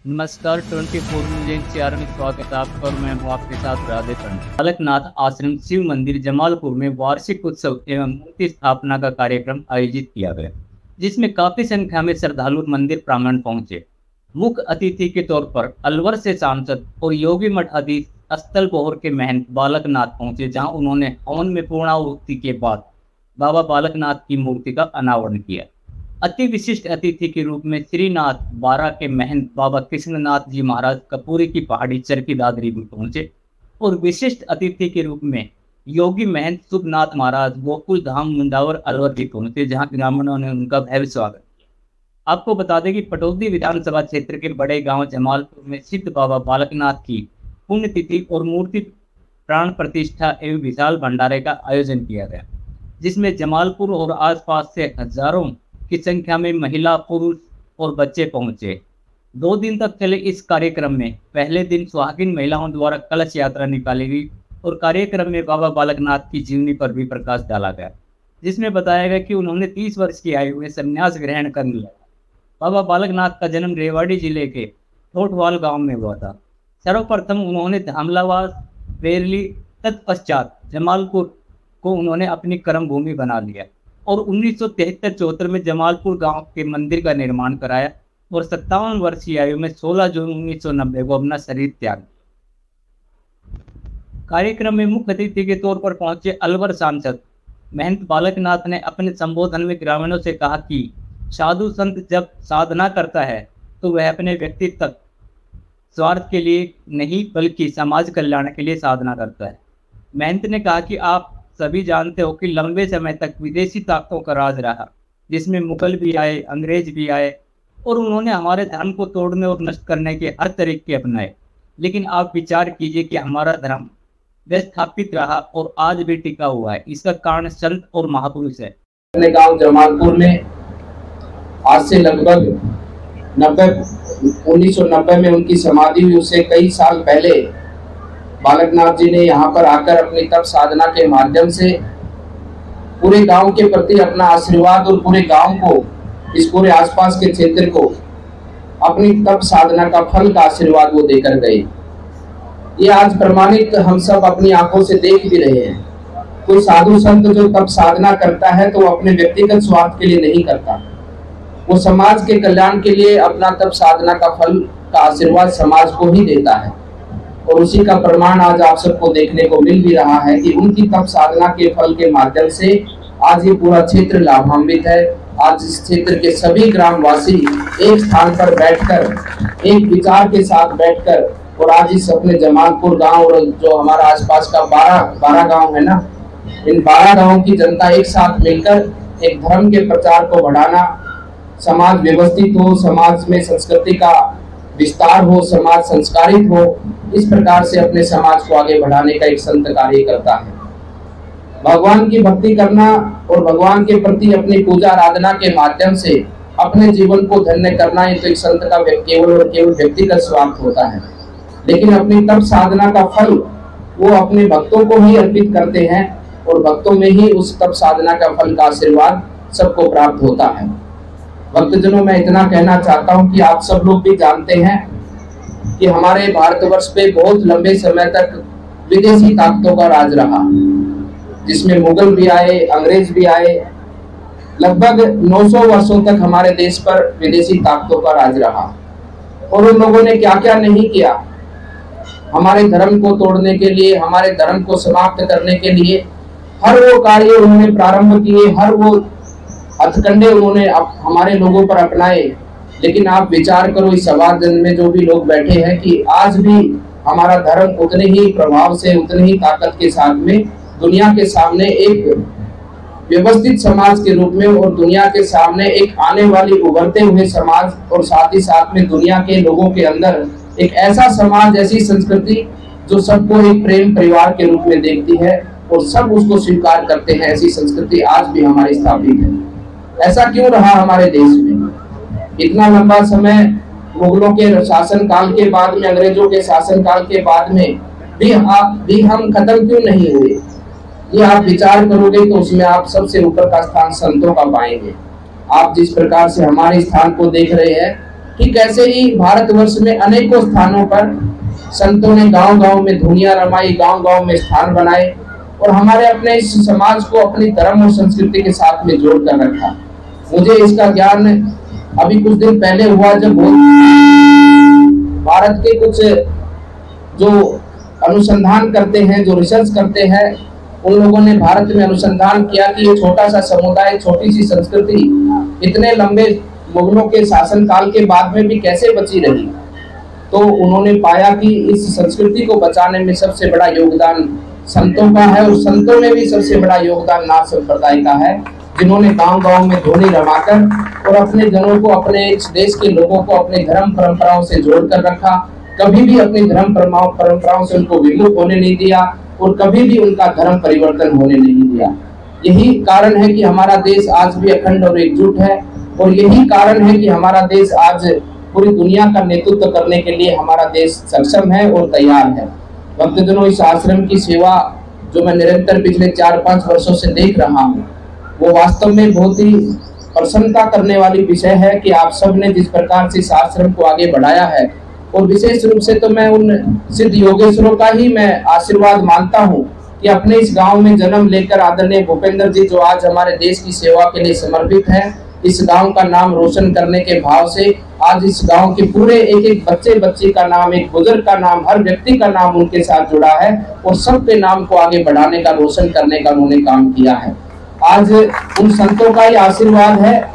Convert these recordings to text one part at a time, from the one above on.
नमस्कार 24 news channel में स्वागत है आपका और मैं हूं आपके साथ राधे पंडित। बालकनाथ आश्रम शिव मंदिर जमालपुर में वार्षिक उत्सव एवं मूर्ति स्थापना का कार्यक्रम आयोजित किया गया, जिसमें काफी संख्या में श्रद्धालु मंदिर प्रांगण पहुंचे। मुख्य अतिथि के तौर पर अलवर से सांसद और योगी मठ अधीश स्थल बहोर के महंत बालकनाथ पहुंचे, जहां उन्होंने हवन में पूर्णाहुति के बाद बाबा बालकनाथ की मूर्ति का अनावरण किया। अति विशिष्ट अतिथि के रूप में श्रीनाथ बारा के महंत बाबा कृष्णनाथ जी महाराज कपूरी की पहाड़ी चरखी दादरी में पहुंचे और विशिष्ट अतिथि के रूप में योगी महंत शुभनाथ महाराज गोकुल धाम मुंडावर अलवर भी पहुंचे, जहां ग्रामीणों ने उनका भव्य स्वागत किया। आपको बता दें कि पटौदी विधानसभा क्षेत्र के बड़े गांव जमालपुर में सिद्ध बाबा बालकनाथ की पुण्यतिथि और मूर्ति प्राण प्रतिष्ठा एवं विशाल भंडारे का आयोजन किया गया, जिसमें जमालपुर और आसपास से हजारों की संख्या में महिला, पुरुष और बच्चे पहुंचे। 2 दिन तक चले इस कार्यक्रम में पहले दिन सुहागिन महिलाओं द्वारा कलश यात्रा निकाली गई और कार्यक्रम में बाबा बालकनाथ की जीवनी पर भी प्रकाश डाला गया, जिसमें बताया गया कि उन्होंने 30 वर्ष की आयु में संन्यास ग्रहण कर लिया। बाबा बालकनाथ का जन्म रेवाड़ी जिले के ठोठवाल गांव में हुआ था। सर्वप्रथम उन्होंने धामलावास बेरली तत्पश्चात जमालपुर को उन्होंने अपनी कर्म भूमि बना लिया और 1973-74 में जमालपुर गांव के मंदिर का निर्माण कराया और 57 वर्ष की आयु में 16 जून 1990 को अपना शरीर त्याग दिया। कार्यक्रम में मुख्य अतिथि के तौर पर पहुंचे अलवर सांसद महंत बालकनाथ ने अपने संबोधन में ग्रामीणों से कहा कि साधु संत जब साधना करता है तो वह अपने व्यक्तित्व स्वार्थ के लिए नहीं बल्कि समाज कल्याण के लिए साधना करता है। महंत ने कहा कि आप सभी जानते हो कि लंबे समय तक विदेशी ताकतों का राज रहा, जिसमें मुगल भी आए, अंग्रेज भी आए और उन्होंने हमारे धर्म को तोड़ने और नष्ट करने के हर तरीके अपनाए। लेकिन आप विचार कीजिए कि हमारा धर्म विस्थापित रहा और आज भी टिका हुआ है। इसका कारण संत और महापुरुष है। अपने गांव जमालपुर में आज से लगभग 1990 में उनकी समाधि हुई। उससे कई साल पहले बालकनाथ जी ने यहाँ पर आकर अपनी तप साधना के माध्यम से पूरे गांव के प्रति अपना आशीर्वाद और पूरे गांव को, इस पूरे आसपास के क्षेत्र को अपनी तप साधना का फल का आशीर्वाद वो देकर गए। ये आज प्रमाणित हम सब अपनी आंखों से देख भी रहे हैं। कोई साधु संत जो तप साधना करता है तो वो अपने व्यक्तिगत स्वार्थ के लिए नहीं करता, वो समाज के कल्याण के लिए अपना तप साधना का फल का आशीर्वाद समाज को ही देता है। और उसी का प्रमाण आज आप सबको देखने को मिल भी रहा है कि उनकी तप साधना के फल के माध्यम से आज ये पूरा क्षेत्र लाभान्वित है। आज इस क्षेत्र के सभी ग्रामवासी एक स्थान पर बैठकर, एक विचार के साथ बैठकर, और आज इस अपने जमालपुर गांव और जो हमारा आसपास का 12 गांव है ना, इन 12 गांवों की जनता एक साथ मिलकर एक धर्म के प्रचार को बढ़ाना, समाज व्यवस्थित हो, समाज में संस्कृति का विस्तार हो, समाज संस्कारित हो, इस प्रकार से अपने समाज को आगे बढ़ाने का एक संत कार्य करता है। भगवान की भक्ति करना और भगवान के प्रति अपनी पूजा आराधना के माध्यम से अपने जीवन को धन्य करना, ये तो एक संत का केवल और केवल व्यक्तिगत स्वार्थ होता है। लेकिन अपनी तप साधना का फल वो अपने भक्तों को ही अर्पित करते हैं और भक्तों में ही उस तप साधना का फल का आशीर्वाद सबको प्राप्त होता है। भक्तजनों, मैं इतना कहना चाहता हूं कि आप सब लोग भी जानते हैं कि हमारे भारतवर्ष पे बहुत लंबे समय तक विदेशी ताकतों का राज रहा, जिसमें मुगल भी आए, अंग्रेज भी आए। लगभग 900 वर्षों तक हमारे देश पर विदेशी ताकतों का राज रहा और उन लोगों ने क्या क्या नहीं किया हमारे धर्म को तोड़ने के लिए, हमारे धर्म को समाप्त करने के लिए। हर वो कार्य उन्होंने प्रारंभ किए, हर वो हथकंडे उन्होंने हमारे लोगों पर अपनाए। लेकिन आप विचार करो, इस समाज में जो भी लोग बैठे हैं, कि आज भी हमारा धर्म उतने ही प्रभाव से, उतनी ही ताकत के साथ में दुनिया के सामने एक व्यवस्थित समाज के रूप में और दुनिया के सामने एक आने वाली उभरते हुए समाज, और साथ ही साथ में दुनिया के लोगों के अंदर एक ऐसा समाज, ऐसी संस्कृति जो सबको एक प्रेम परिवार के रूप में देखती है और सब उसको स्वीकार करते हैं, ऐसी संस्कृति आज भी हमारी स्थापित है। ऐसा क्यों रहा हमारे देश में? इतना लंबा समय मुगलों के शासन काल के बाद में, अंग्रेजों के शासन काल के बाद में भी हम खत्म क्यों नहीं हुए? ये आप विचार करोगे तो उसमें आप सबसे ऊपर का स्थान संतों का पाएंगे। आप जिस प्रकार से हमारे स्थान को देख रहे हैं ठीक ऐसे ही भारतवर्ष में अनेकों स्थानों पर संतों ने गांव-गांव में धुनियां रमाई, गांव-गांव में स्थान बनाए और हमारे अपने इस समाज को अपनी धर्म और संस्कृति के साथ में जोड़ कर रखा। मुझे इसका ज्ञान अभी कुछ दिन पहले हुआ जब भारत के कुछ जो अनुसंधान करते हैं, जो रिसर्च करते हैं, उन लोगों ने भारत में अनुसंधान किया कि ये छोटा सा समुदाय, छोटी सी संस्कृति इतने लंबे मुगलों के शासन काल के बाद में भी कैसे बची रही। तो उन्होंने पाया कि इस संस्कृति को बचाने में सबसे बड़ा योगदान संतों का है और संतों में भी सबसे बड़ा योगदान नाथ संप्रदाय का है, जिन्होंने गांव-गांव में धुनी रमाकर और अपने जनों को, अपने इस देश के लोगों को अपने धर्म परंपराओं से जोड़कर रखा। कभी भी अपनी धर्म परंपराओं से उनको विमुख होने नहीं दिया और कभी भी उनका धर्म परिवर्तन होने नहीं दिया। यही कारण है कि हमारा देश आज भी अखंड और एकजुट है और यही कारण है कि हमारा देश आज पूरी दुनिया का नेतृत्व करने के लिए हमारा देश सक्षम है और तैयार है। भक्तजनों, इस आश्रम की सेवा जो मैं निरंतर पिछले 4-5 वर्षों से देख रहा हूँ, वो वास्तव में बहुत ही प्रसन्नता करने वाली विषय है कि आप सब ने जिस प्रकार से इस आश्रम को आगे बढ़ाया है। और विशेष रूप से तो मैं उन सिद्ध योगेश्वरों का ही मैं आशीर्वाद मानता हूँ कि अपने इस गांव में जन्म लेकर आदरणीय भूपेंद्र जी, जो आज हमारे देश की सेवा के लिए समर्पित है, इस गांव का नाम रोशन करने के भाव से आज इस गांव के पूरे एक बच्चे बच्ची का नाम, एक बुजुर्ग का नाम, हर व्यक्ति का नाम उनके साथ जुड़ा है और सबके नाम को आगे बढ़ाने का, रोशन करने का उन्होंने काम किया है। आज उन संतों का ही आशीर्वाद है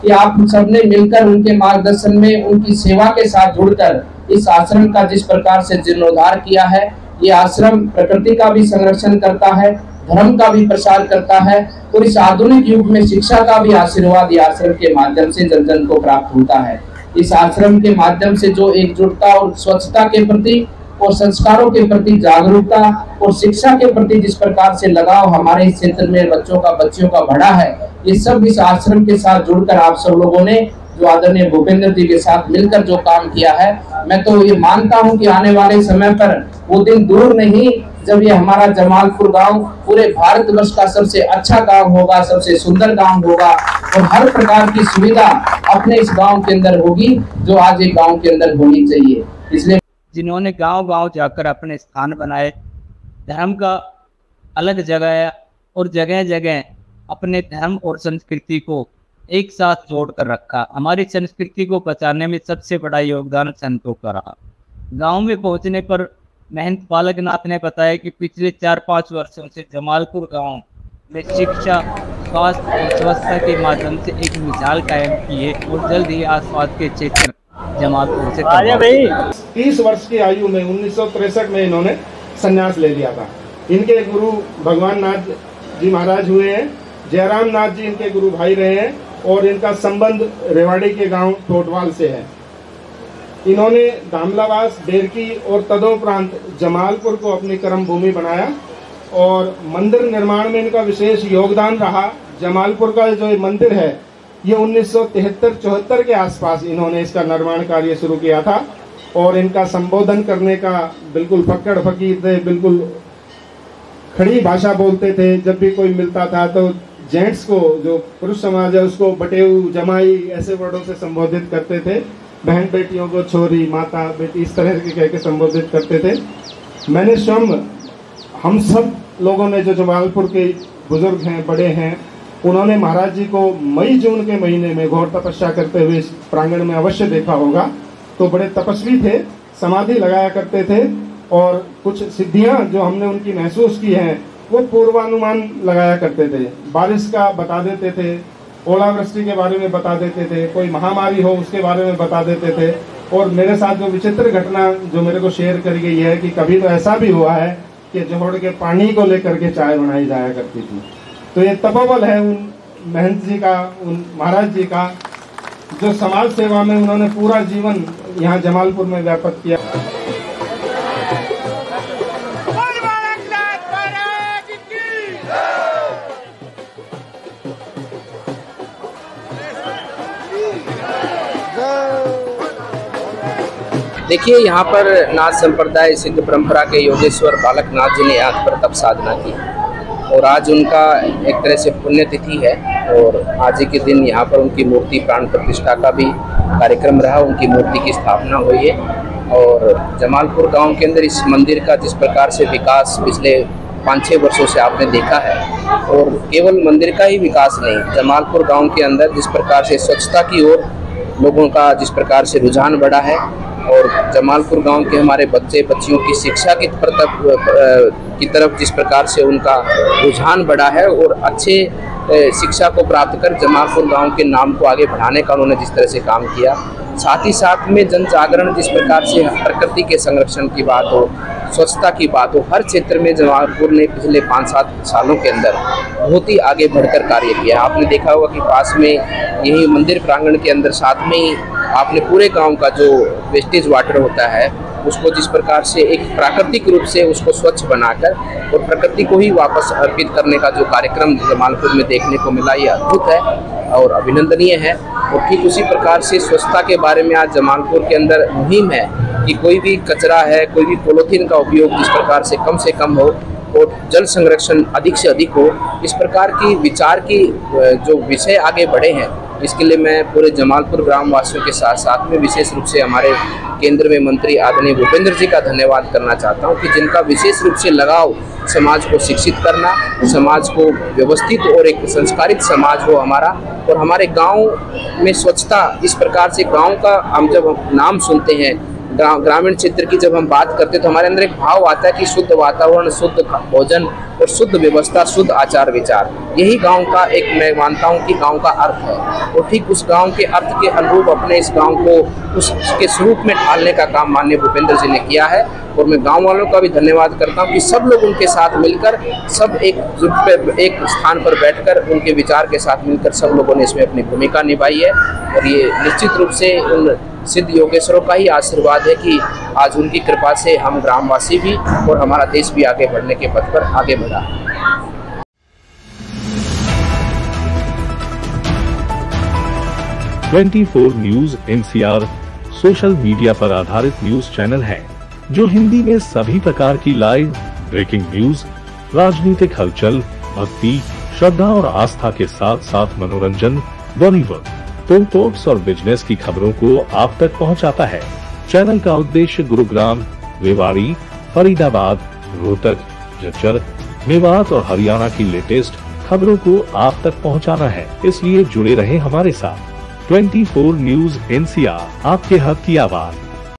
कि आप सबने मिलकर उनके मार्गदर्शन में, उनकी सेवा के साथ जुड़कर इस आश्रम का जिस प्रकार से जीर्णोद्धार किया है। ये आश्रम प्रकृति का भी संरक्षण करता है, धर्म का भी प्रसार करता है और इस आधुनिक युग में शिक्षा का भी आशीर्वाद ये आश्रम के माध्यम से जन जन को प्राप्त होता है। इस आश्रम के माध्यम से जो एकजुटता और स्वच्छता के प्रति और संस्कारों के प्रति जागरूकता और शिक्षा के प्रति जिस प्रकार से लगाव हमारे इस क्षेत्र में बच्चियों का बढ़ा है, ये सब इस आश्रम के साथ जुड़कर आप सब लोगों ने जो आदरणीय भूपेंद्र जी के साथ मिलकर जो काम किया है, मैं तो ये मानता हूं कि आने वाले समय पर वो दिन दूर नहीं जब ये हमारा जमालपुर गांव पूरे भारतवर्ष का सबसे अच्छा गांव होगा, सबसे सुंदर गांव होगा और हर प्रकार की सुविधा अपने इस गांव के अंदर होगी जो आज एक गांव के अंदर होनी चाहिए। इसलिए जिन्होंने गांव-गांव जाकर अपने स्थान बनाए, धर्म का अलग जगह है और जगह जगह अपने धर्म और संस्कृति को एक साथ जोड़ कर रखा। हमारी संस्कृति को बचाने में सबसे बड़ा योगदान संतों का रहा। गांव में पहुंचने पर महंत बालकनाथ ने बताया कि पिछले 4-5 वर्षों से जमालपुर गांव में शिक्षा, स्वास्थ्य और स्वच्छता के माध्यम से एक मिसाल कायम की है और जल्द ही आसपास के क्षेत्र जमालपुर से 30 वर्ष की आयु में 1963 में इन्होंने संन्यास ले लिया था। इनके गुरु भगवान नाथ जी महाराज हुए हैं, जयराम नाथ जी इनके गुरु भाई रहे हैं और इनका संबंध रेवाड़ी के गांव टोटवाल से है। इन्होंने दामलावास, डेरकी और तदोपरांत जमालपुर को अपनी कर्म भूमि बनाया और मंदिर निर्माण में इनका विशेष योगदान रहा। जमालपुर का जो मंदिर है ये 1973-74 के आसपास इन्होंने इसका निर्माण कार्य शुरू किया था और इनका संबोधन करने का बिल्कुल फक्कड़ फकीर थे, बिल्कुल खड़ी भाषा बोलते थे। जब भी कोई मिलता था तो जेंट्स को, जो पुरुष समाज है उसको बटेऊ, जमाई ऐसे वर्डों से संबोधित करते थे। बहन बेटियों को छोरी, माता, बेटी इस तरह के कह के संबोधित करते थे। मैंने स्वयं, हम सब लोगों ने जो जमालपुर के बुजुर्ग हैं, बड़े हैं, उन्होंने महाराज जी को मई-जून के महीने में घोर तपस्या करते हुए इस प्रांगण में अवश्य देखा होगा। तो बड़े तपस्वी थे, समाधि लगाया करते थे और कुछ सिद्धियां जो हमने उनकी महसूस की हैं वो पूर्वानुमान लगाया करते थे। बारिश का बता देते थे, ओलावृष्टि के बारे में बता देते थे, कोई महामारी हो उसके बारे में बता देते थे। और मेरे साथ जो विचित्र घटना जो मेरे को शेयर करी गई है कि कभी तो ऐसा भी हुआ है कि जोहड़ के पानी को लेकर के चाय बनाई जाया करती थी। तो ये तपोबल है उन महंत जी का, उन महाराज जी का, जो समाज सेवा में उन्होंने पूरा जीवन यहाँ जमालपुर में व्यापक किया। देखिए, यहाँ पर नाथ संप्रदाय सिद्ध परंपरा के योगेश्वर बालकनाथ जी ने यहाँ पर तप साधना की और आज उनका एक तरह से पुण्यतिथि है और आज ही के दिन यहाँ पर उनकी मूर्ति प्राण प्रतिष्ठा का भी कार्यक्रम रहा, उनकी मूर्ति की स्थापना हुई है। और जमालपुर गांव के अंदर इस मंदिर का जिस प्रकार से विकास पिछले 5-6 वर्षों से आपने देखा है, और केवल मंदिर का ही विकास नहीं, जमालपुर गांव के अंदर जिस प्रकार से स्वच्छता की ओर लोगों का जिस प्रकार से रुझान बढ़ा है, और जमालपुर गांव के हमारे बच्चे बच्चियों की शिक्षा की तरफ जिस प्रकार से उनका रुझान बढ़ा है, और अच्छे शिक्षा को प्राप्त कर जमालपुर गांव के नाम को आगे बढ़ाने का उन्होंने जिस तरह से काम किया, साथ ही साथ में जन जागरण जिस प्रकार से प्रकृति के संरक्षण की बात हो, स्वच्छता की बात हो, हर क्षेत्र में जमालपुर ने पिछले 5-7 सालों के अंदर बहुत ही आगे बढ़कर कार्य किया। आपने देखा होगा कि पास में यही मंदिर प्रांगण के अंदर साथ में ही आपने पूरे गांव का जो वेस्टेज वाटर होता है उसको जिस प्रकार से एक प्राकृतिक रूप से उसको स्वच्छ बनाकर और प्रकृति को ही वापस अर्पित करने का जो कार्यक्रम जमालपुर में देखने को मिला, ये अद्भुत है और अभिनंदनीय है। और ठीक उसी प्रकार से स्वच्छता के बारे में आज जमालपुर के अंदर मुहिम है कि कोई भी कचरा है, कोई भी पॉलीथीन का उपयोग जिस प्रकार से कम हो और जल संरक्षण अधिक से अधिक हो, इस प्रकार की विचार की जो विषय आगे बढ़े हैं, इसके लिए मैं पूरे जमालपुर ग्रामवासियों के साथ साथ में विशेष रूप से हमारे केंद्र में मंत्री आदरणीय भूपेंद्र जी का धन्यवाद करना चाहता हूं कि जिनका विशेष रूप से लगाव समाज को शिक्षित करना, समाज को व्यवस्थित और एक संस्कारित समाज हो हमारा, और हमारे गांव में स्वच्छता इस प्रकार से गांव का हम जब नाम सुनते हैं, ग्रामीण क्षेत्र की जब हम बात करते हैं तो हमारे अंदर एक भाव आता है कि शुद्ध वातावरण, शुद्ध भोजन और शुद्ध व्यवस्था, शुद्ध आचार विचार, यही गांव का एक मैं मानता हूं कि गांव का अर्थ है। और ठीक उस गांव के अर्थ के अनुरूप अपने इस गांव को उसके स्वरूप में ढालने का काम माननीय भूपेंद्र जी ने किया है। और मैं गांव वालों का भी धन्यवाद करता हूं कि सब लोग उनके साथ मिलकर, सब एक स्थान पर बैठकर उनके विचार के साथ मिलकर सब लोगों ने इसमें अपनी भूमिका निभाई है। और ये निश्चित रूप से उन सिद्ध योगेश्वरों का ही आशीर्वाद है कि आज उनकी कृपा से हम ग्रामवासी भी और हमारा देश भी आगे बढ़ने के पथ पर आगे बढ़ा। 24 न्यूज NCR सोशल मीडिया पर आधारित न्यूज चैनल है जो हिंदी में सभी प्रकार की लाइव ब्रेकिंग न्यूज, राजनीतिक हलचल, भक्ति, श्रद्धा और आस्था के साथ साथ मनोरंजन, बॉलीवुड, स्पोर्ट्स और बिजनेस की खबरों को आप तक पहुंचाता है। चैनल का उद्देश्य गुरुग्राम, रेवाड़ी, फरीदाबाद, रोहतक, झज्जर, मेवात और हरियाणा की लेटेस्ट खबरों को आप तक पहुंचाना है। इसलिए जुड़े रहे हमारे साथ। 24 न्यूज NCR, आपके हक की आवाज।